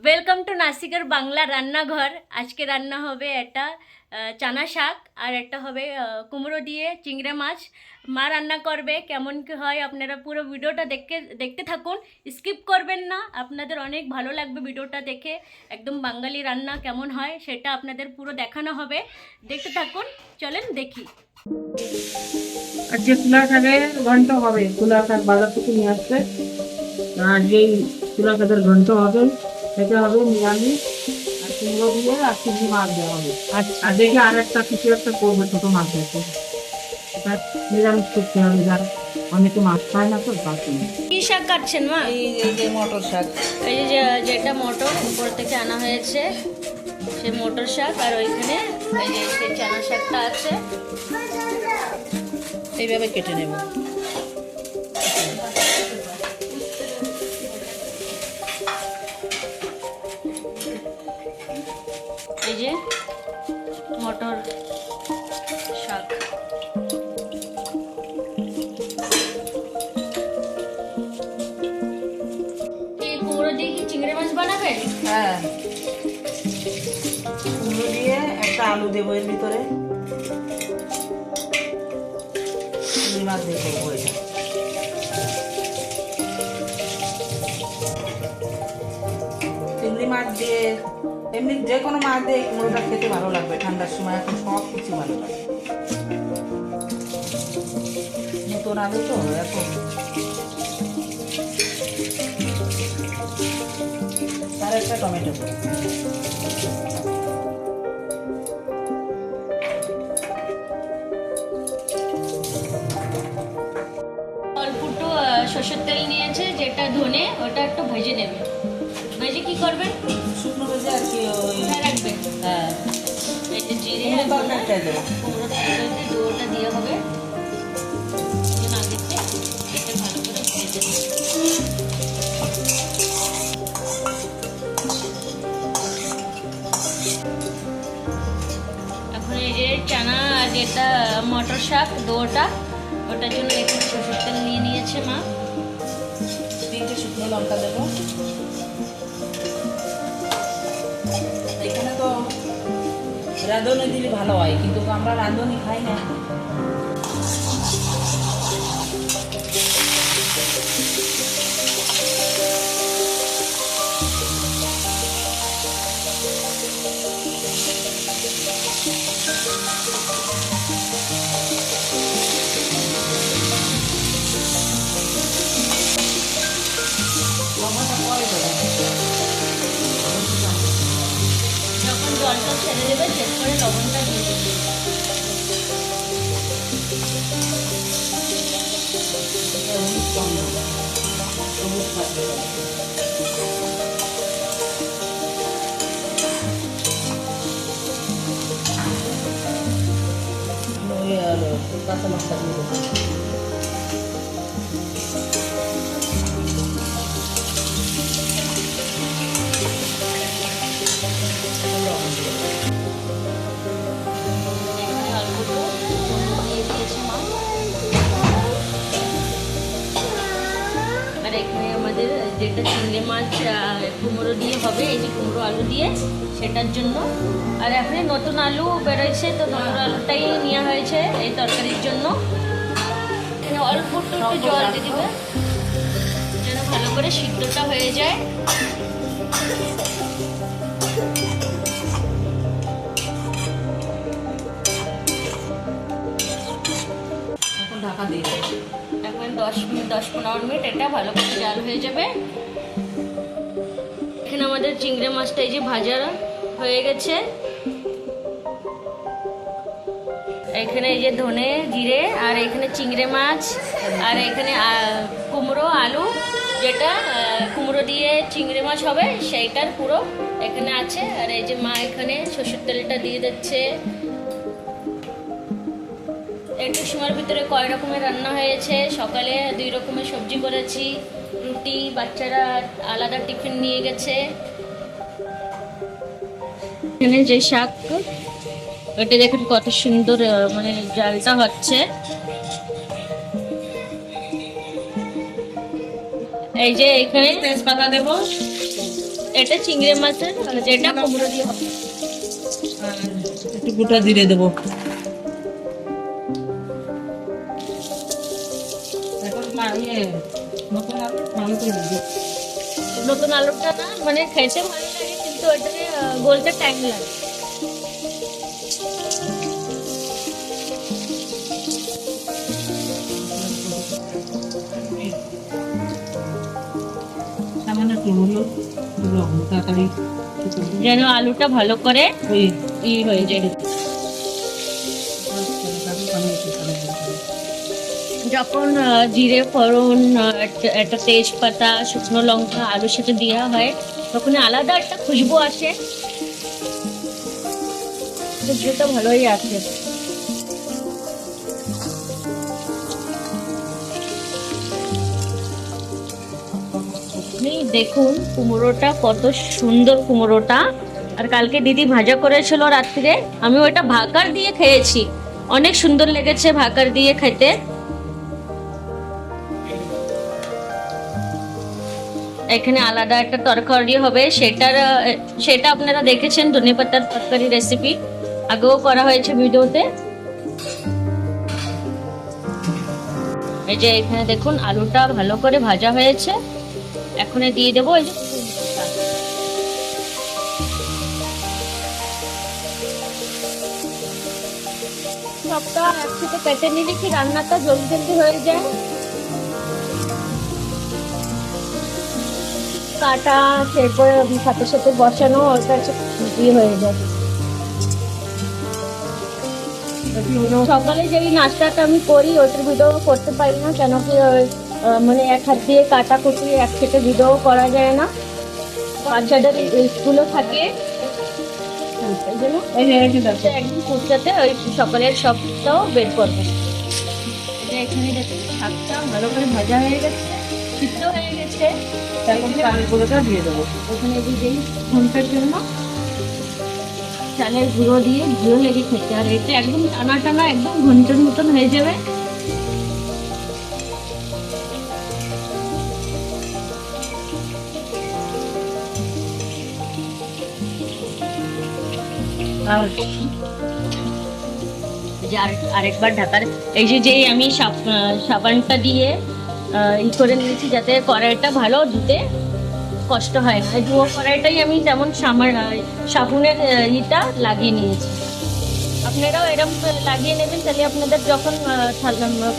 Welcome to নাসিকের Bangla রান্নাঘর। আজকে রান্না হবে একটা চানা শাক আর একটা হবে কুমড়ো দিয়ে চিংড়ি মাছ। মা রান্না করবে, কেমন কি হয় আপনারা পুরো ভিডিওটা দেখতে থাকুন, স্কিপ করবেন না। আপনাদের অনেক ভালো লাগবে ভিডিওটা দেখে। একদম বাঙালি রান্না কেমন হয় সেটা আপনাদের পুরো দেখানো হবে, দেখতে থাকুন। চলেন দেখি। আজকে তুলা শাকের ঘন্ট হবে। তুলা শাক বাজার থেকে নিয়ে আসছে, আর যেই তুলা শাকের ঘন্ট হবে সেটা হবে নিরামিষ, আর কুমড়ো দিয়ে আর চিংড়ি মাছ দেওয়া হবে। আর দেখে আর একটা কিছু একটা করবে, ছোট মাছ আছে, এটা নিরামিষ করতে হবে। যার অনেকে মাছ খায় না, তো তার জন্য। কি শাক কাটছেন মা? এই যে মটর শাক, এই যে যেটা মটর উপর থেকে আনা হয়েছে সে মটর শাক, আর ওইখানে এই যে সেই চানা শাকটা আছে। এইভাবে কেটে নেব। এই যে মটর শাক, এই কুমড়ো দিয়ে কি চিংড়ি মাছ বানাবেন? হ্যাঁ, কুমড়ো দিয়ে একটা আলু দেবো এর ভিতরে, চিংড়ি মাছ দিয়ে করবো এটা। চিংড়ি মাছ দিয়ে এমনি যে কোনো মাছ দিয়ে কুমড়োটা খেতে ভালো লাগবে ঠান্ডার সময়। এখন সব কিছু ভালো লাগে, নতুন আলু তো এখন। আর একটা টমেটো, অল্প একটু সর্ষের তেল নিয়েছে, যেটা ধনে ওটা একটু ভেজে নেবে। ভেজে কি করবেন? শুকনো ভেজে আর কি ওই রাখবেন। হ্যাঁ, এই যে জিরে কুমড়ো আর তরকারিটাই দেবো। কুমড়ো তরকারিতে দুটোটা দিয়ে হবে। আগেতে এটা ভালো করে ভেজে নেবে। এখন এই যে চানা আর যেটা মটর শাক দুটোটা, ওটার জন্য একটু সরষের তেল নিয়ে নিয়েছে মা। 3টে শুকনো লঙ্কা দেবো। এখানে তো রাঁধুনি দিলে ভালো হয়, কিন্তু আমরা রাঁধুনি খাই না। লঙ্কাটা পরে দেবো। যখন জলটা ছেড়ে দেবে শেষ করে লবণটা দিয়ে দেবে। এটা হলুদ কম দেবো, সবুজ থাকবে। ওই আর কাঁচা লঙ্কা দিয়ে দেবো। লবণ দিয়ে দেবো। এখানে অল্প একটু লবণ দিয়ে দিয়েছে মা। আর এখানে আমাদের যেটা চিংড়ি মাছ কুমড়ো দিয়ে হবে, এই যে কুমড়ো আলু দিয়ে, সেটার জন্য। আর এখানে নতুন আলু বেরোয়েছে, তো নতুন আলুটাই নেওয়া হয়েছে এই তরকারির জন্য। এখানে অল্প একটু জল দিয়ে দিবে যেন ভালো করে সিদ্ধটা হয়ে যায়। এখন ঢাকা দিয়ে দেবো। এখন 10-15 মিনিট এটা ভালো করে জাল হয়ে যাবে। এখানে আমাদের চিংড়ি মাছটা এই যে ভাজা হয়ে গেছে। এখানে এই যে ধনে জিরে, আর এখানে চিংড়ি মাছ, আর এখানে কুমড়ো আলু, যেটা কুমড়ো দিয়ে চিংড়ি মাছ হবে সেইটার পুরো এখানে আছে। আর এই যে মা এখানে সরষের তেলটা দিয়ে দিচ্ছে। একটু সময়ের ভিতরে কয় রকমের রান্না হয়েছে। সকালে 2 রকমের সবজি করেছি, রুটি, বাচ্চারা আলাদা টিফিন নিয়ে গেছে। এখানে যে শাক, ওটা দেখুন কত সুন্দর মানে জালটা হচ্ছে। এই যে এখানে তেজপাতা দেবো। এটা চিংড়ি মাছের, যেটা কুমড়ো দিয়ে হবে। আর একটু গোটা জিরে দেবো। এখন নতুন আলু ভালো করে দিবি। নতুন আলুটা না মানে খেতে ভালো লাগে, কিন্তু ওইটাকে গলতে টাইম লাগে। সামান্য একটু হলুদ দিবো, তাড়াতাড়ি যেন আলুটা ভালো করে ওই হয়ে যায়। যখন জিরে ফোড়ন, একটা তেজপাতা, শুকনো লঙ্কা আলুর সাথে দেওয়া হয়, তখন আলাদা একটা খুশবু আসে। খুশবুটা ভালোই আসে। আপনি দেখুন কুমড়োটা কত সুন্দর কুমড়োটা। আর কালকে দিদি ভাজা করেছিল রাত্রিরে, আমি ওটা ভাকার দিয়ে খেয়েছি, অনেক সুন্দর লেগেছে ভাকার দিয়ে খেতে। এখানে আলাদা একটা তরকারি হবে, সেটা আপনারা দেখেছেন, ধনেপাতার তরকারি রেসিপি আগেও করা হয়েছে ভিডিওতে। এই যে এখানে দেখুন আলুটা ভালো করে ভাজা হয়েছে, এখন দিয়ে দেবো এই যে কুমড়োটা। সবটা একসাথে কেটে নিলে কি রান্নাটা জলদি জলদি হয়ে যায়। কাটা এরপরে সাথে সাথে বসানো, ওটা হয়ে যাবে। সকালে যেই নাস্তাটা আমি করি ওটার ভিডিও করতে পারি না, কেন কি মানে এক হাত দিয়ে কাটা কুটি একসাথে ভিডিও করা যায় না, বাচ্চাদের স্কুলও থাকে। একদিন ফুটতে ওই সকালের সবটাও বের করবো। এটা এখানে দেখুন শাকটা ভালো করে ভাজা হয়ে গেছে, সিদ্ধ হয়ে গেছে। এখন চালের গুঁড়োটা দিয়ে দেবো। ওখানে যেই ঘন্টার জন্য চালের গুঁড়ো দিয়ে ভালো লেগে খেতে, আর এটা একদম টানা টানা একদম ঘন্টার মতন হয়ে যাবে। আর আরেকবার ঢাকার এই যে আমি সাবানটা দিয়ে করে নিয়েছি, যাতে কড়াইটা ভালো ধুতে কষ্ট হয় না। ধুয়ো কড়াইটাই আমি তেমন সাবুনের ইটা লাগিয়ে নিয়েছি। আপনারাও এরকম লাগিয়ে নেবেন, তাহলে আপনাদের যখন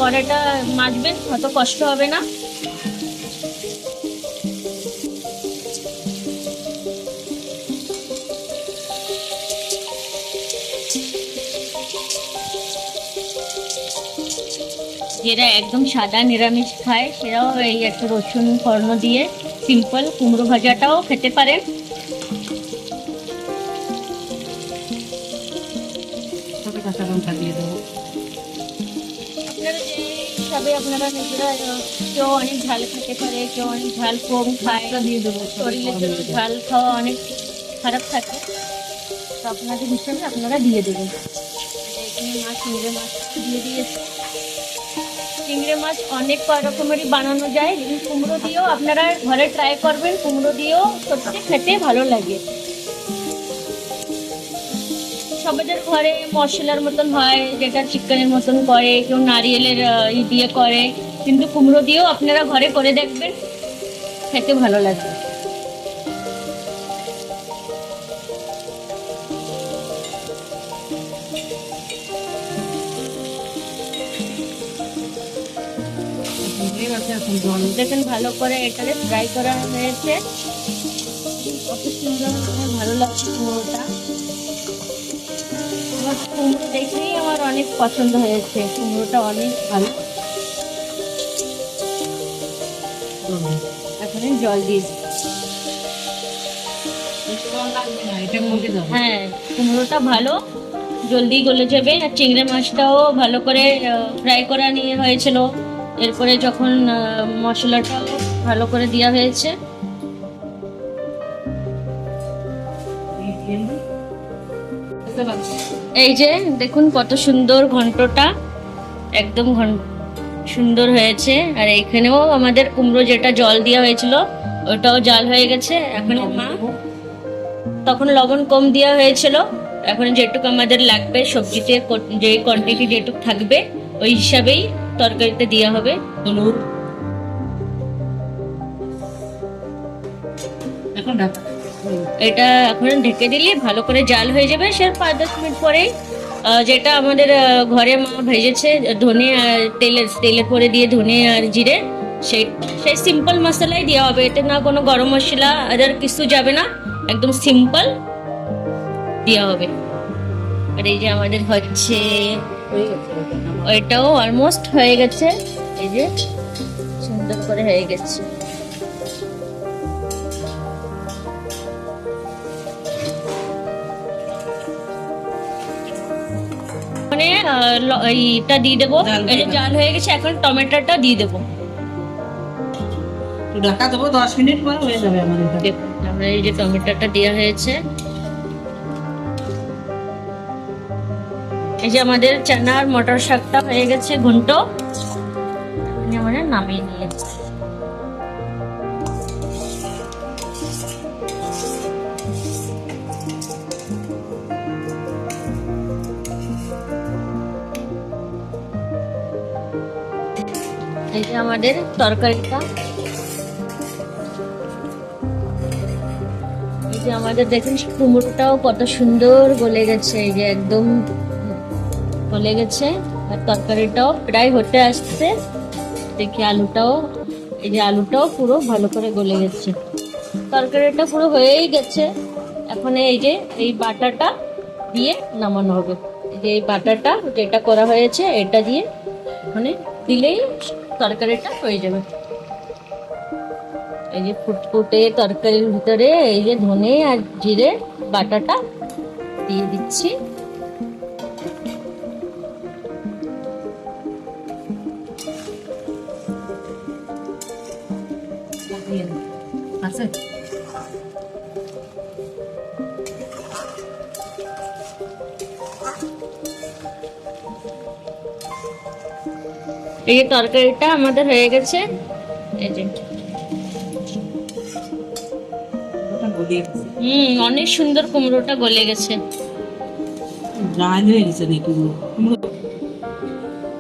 কড়াইটা মাজবেন অত কষ্ট হবে না। যেটা একদম সাদা নিরামিষ খায় সেটাও এই একটা রসুন ফোড়ন দিয়ে সিম্পল কুমড়ো ভাজাটাও খেতে পারেন। ছোটো কাঁচা লঙ্কা দিয়ে দেবো। আপনারা যে হিসাবে আপনারা নিজেরা, কেউ অনেক ঝাল খেতে পারে, কেউ অনেক ঝাল কম খায়, দিয়ে দেবো। শরীরের জন্য ঝাল খাওয়া অনেক খারাপ থাকে, তো আপনাদের হিসাবে আপনারা দিয়ে দেবেন। এখানে চিংড়ি মাছ দিয়ে দিয়েছে। চিংড়ি মাছ অনেক রকমেরই বানানো যায়, কুমড়ো দিয়েও আপনারা ঘরে ট্রাই করবেন, কুমড়ো দিয়েও সত্যি খেতে ভালো লাগে। সবাইদের ঘরে মশলার মতন হয়, যেটা চিকেনের মতন করে, কেউ নারিয়েলের দিয়ে করে, কিন্তু কুমড়ো দিয়েও আপনারা ঘরে করে দেখবেন, খেতে ভালো লাগবে। দেখেন ভালো করে এটাকে ফ্রাই করা হয়েছে, কত সুন্দর ভালো লাগছে কুমড়োটা। আমার কুমড়ো দেখেই আমার অনেক পছন্দ হয়েছে, কুমড়োটা অনেক ভালো। এখন জল দিয়েছি। হ্যাঁ, কুমড়োটা ভালো জলদি গলে যাবে। আর চিংড়ি মাছটাও ভালো করে ফ্রাই করা নিয়ে হয়েছিল, এরপরে যখন মশলাটাও ভালো করে দেওয়া হয়েছে। এই যে দেখুন কত সুন্দর ঘন্টটা, একদম সুন্দর হয়েছে। আর এইখানেও আমাদের কুমড়ো যেটা জল দেওয়া হয়েছিল ওটাও জাল হয়ে গেছে। এখন মা তখন লবণ কম দেওয়া হয়েছিল, এখন যেটুকু আমাদের লাগবে সবজিতে যে কোয়ান্টিটি যেটুকু থাকবে ওই হিসাবেই তরকারিতে দেওয়া হবে। হলুদ এখন ঢাকা এটা এখন ঢেকে দিলে ভালো করে জাল হয়ে যাবে। সে 5-10 মিনিট পরেই যেটা আমাদের ঘরে মা ভেজেছে ধনে আর তেলে করে দিয়ে ধনে আর জিরে, সেই সিম্পল মশলাই দেওয়া হবে। এতে না কোনো গরম মশলা আদার কিছু যাবে না, একদম সিম্পল দেওয়া হবে। আর এই যে আমাদের হচ্ছে হয়ে গেছে ওইটাও অলমোস্ট হয়ে গেছে, এই যে সুন্দর করে হয়ে গেছে। মানে এইটা দিয়ে দেবো, এই যে জাল হয়ে গেছে। এখন টমেটোটা দিয়ে দেবো। একটু ঢাকা দেবো, 10 মিনিট পরে হয়ে যাবে আমাদের এটা। দেখুন আমরা এই যে টমেটোটা দেওয়া হয়েছে। এই যে আমাদের চানা আর মটর শাকটা হয়ে গেছে ঘন্ট, আমরা নামিয়ে নিয়ে এই যে আমাদের তরকারিটা, এই যে আমাদের দেখুন কুমড়োটাও কত সুন্দর গলে গেছে, এই যে একদম গলে গেছে। আর তরকারিটাও প্রায় হতে আসছে। দেখি আলুটাও, এই যে আলুটাও পুরো ভালো করে গলে গেছে, তরকারিটা পুরো হয়েই গেছে। এখন এই যে এই বাটাটা দিয়ে নামানো হবে। এই যে এই বাটাটা যেটা করা হয়েছে এটা দিয়ে মানে দিলেই তরকারিটা হয়ে যাবে। এই যে ফুটফুটে তরকারির ভিতরে এই যে ধনে আর জিরে বাটাটা দিয়ে দিচ্ছি। আছে এই যে তরকারিটা আমাদের হয়ে গেছে। এই যে ওটা গলিয়ে গেছে, অনেক সুন্দর কুমড়োটা গলে গেছে। ড্রাই হয়ে গেছে নাকি কুমড়ো।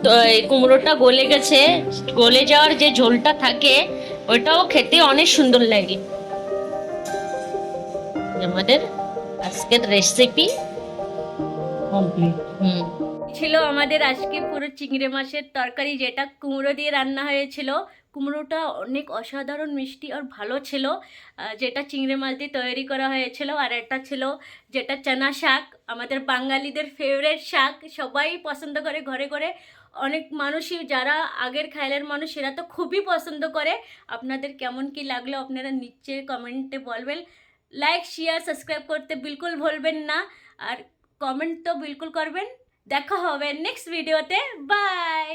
তো এই কুমড়োটা গলে গেছে, গলে যাওয়ার যে ঝোলটা থাকে ওটাও খেতে অনেক সুন্দর লাগে। আমাদের আজকের রেসিপি কমপ্লিট। ছিল আমাদের আজকে পুরো চিংড়ি মাছের তরকারি, যেটা কুমড়ো দিয়ে রান্না হয়েছিল। কুমড়োটা অনেক অসাধারণ মিষ্টি আর ভালো ছিল, যেটা চিংড়ি মাছ দিয়ে তৈরি করা হয়েছিল। আর একটা ছিল যেটা চানা শাক, আমাদের বাঙালিদের ফেভারিট শাক, সবাই পছন্দ করে ঘরে ঘরে। অনেক মানুষই যারা আগের খাইলের মানুষ এরা তো খুবই পছন্দ করে। আপনাদের কেমন কি লাগলো আপনারা নিচে কমেন্টে বলবেন। লাইক শেয়ার সাবস্ক্রাইব করতে বিলকুল ভুলবেন না, আর কমেন্ট তো বিলকুল করবেন। দেখা হবে নেক্সট ভিডিওতে। বাই।